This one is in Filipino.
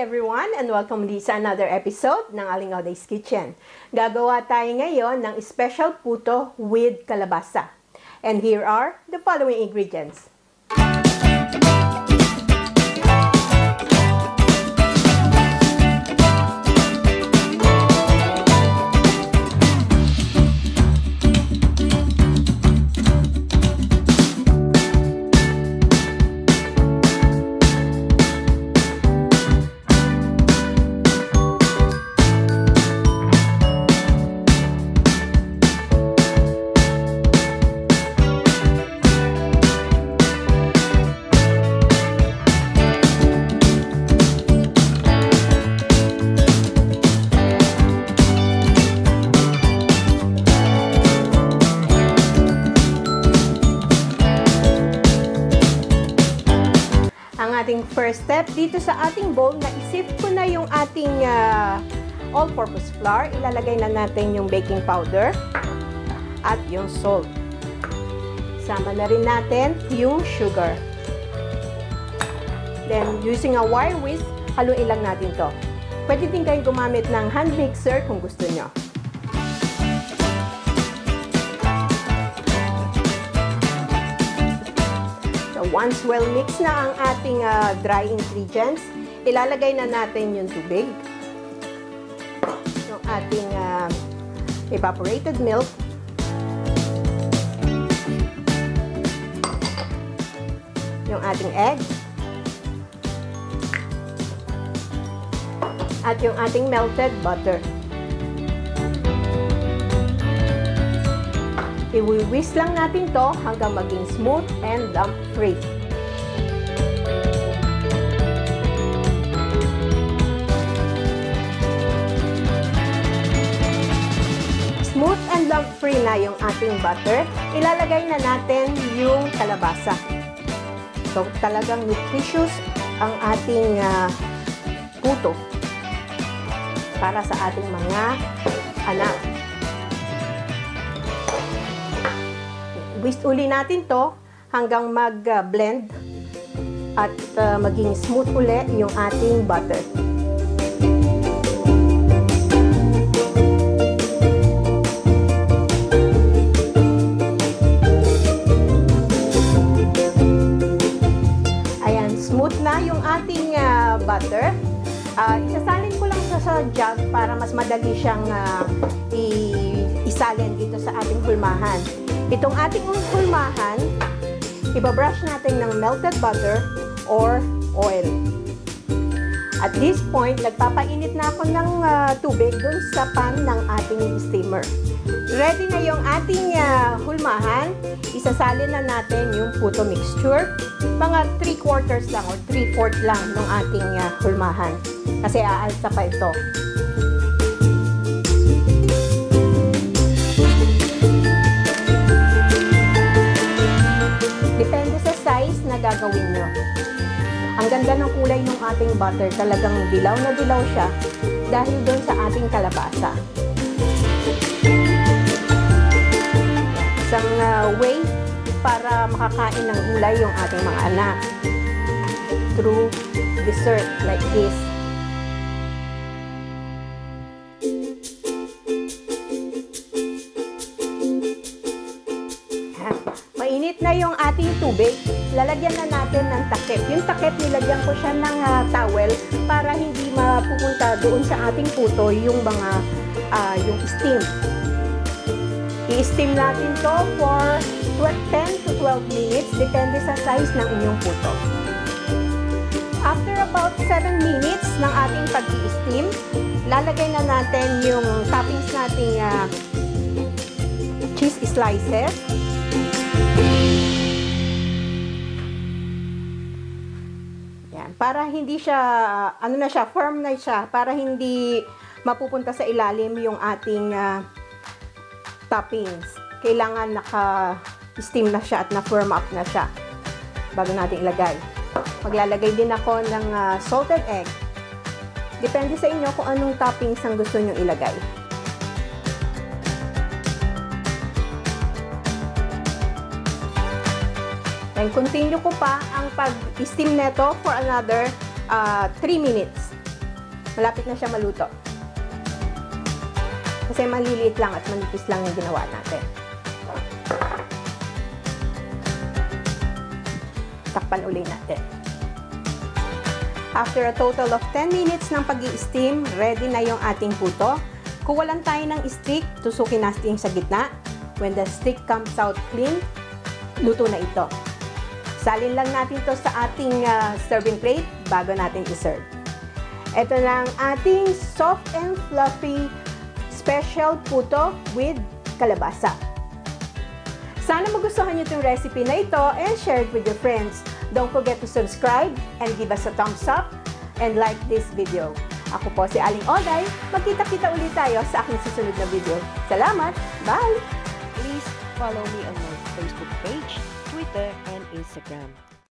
everyone and welcome ulit sa another episode ng Aling Oday's Kitchen. Gagawa tayo ngayon ng special puto with kalabasa. And here are the following ingredients. Ating first step, dito sa ating bowl, naisip ko na yung ating all-purpose flour. Ilalagay na natin yung baking powder at yung salt. Sama na rin natin yung sugar. Then, using a wire whisk, haluin lang natin to. Pwede din kayong gumamit ng hand mixer kung gusto nyo. Once well mixed na ang ating dry ingredients, ilalagay na natin yung tubig, yung ating evaporated milk, yung ating egg, at yung ating melted butter. I-whisk lang natin to hanggang maging smooth and lump-free. Smooth and lump-free na yung ating butter, ilalagay na natin yung kalabasa. So, talagang nutritious ang ating puto para sa ating mga anak. Whisk uli natin to hanggang mag-blend at maging smooth uli yung ating butter. Ayan, smooth na yung ating butter. Isasalin ko lang sa jug para mas madali siyang isalin dito sa ating hulmahan. Itong ating hulmahan, ibabrush natin ng melted butter or oil. At this point, nagpapainit na ako ng tubig dun sa pan ng ating steamer. Ready na yung ating hulmahan. Isasalin na natin yung puto mixture. Mga 3/4 lang or 3/4 lang ng ating hulmahan. Kasi aalsa pa ito. Depende sa size na gagawin nyo. Ang ganda ng kulay ng ating butter. Talagang dilaw na dilaw siya dahil doon sa ating kalabasa. Isang way para makakain ng gulay yung ating mga anak. Through dessert like this. Mainit na yung ating tubig, lalagyan na natin ng takip. Yung takip, nilagyan ko siya ng towel para hindi mapupunta doon sa ating puto yung mga yung steam. I-steam natin to for 10 to 12 minutes, depende sa size ng inyong puto. After about 7 minutes ng ating pag-i-steam, lalagay na natin yung toppings nating cheese slices. Yan, para hindi siya, firm na siya, para hindi mapupunta sa ilalim yung ating toppings. Kailangan naka-steam na siya at na-firm up na siya bago natin ilagay. Maglalagay din ako ng salted egg. Depende sa inyo kung anong toppings ang gusto nyo ilagay. And continue ko pa ang pag-steam neto for another 3 minutes. Malapit na siya maluto. Kasi maliliit lang at manipis lang yung ginawa natin. Takpan uli natin. After a total of 10 minutes ng pag-i-steam, ready na yung ating puto. Kuwalan tayo ng stick, tusukin natin sa gitna. When the stick comes out clean, luto na ito. Salin lang natin to sa ating serving plate bago natin i-serve. Ito na ang ating soft and fluffy special puto with kalabasa. Sana magustuhan niyo itong recipe na ito and share it with your friends. Don't forget to subscribe and give us a thumbs up and like this video. Ako po si Aling Oday. Magkita-kita ulit tayo sa aking susunod na video. Salamat! Bye! Please follow me on my Facebook page, Twitter, and Instagram.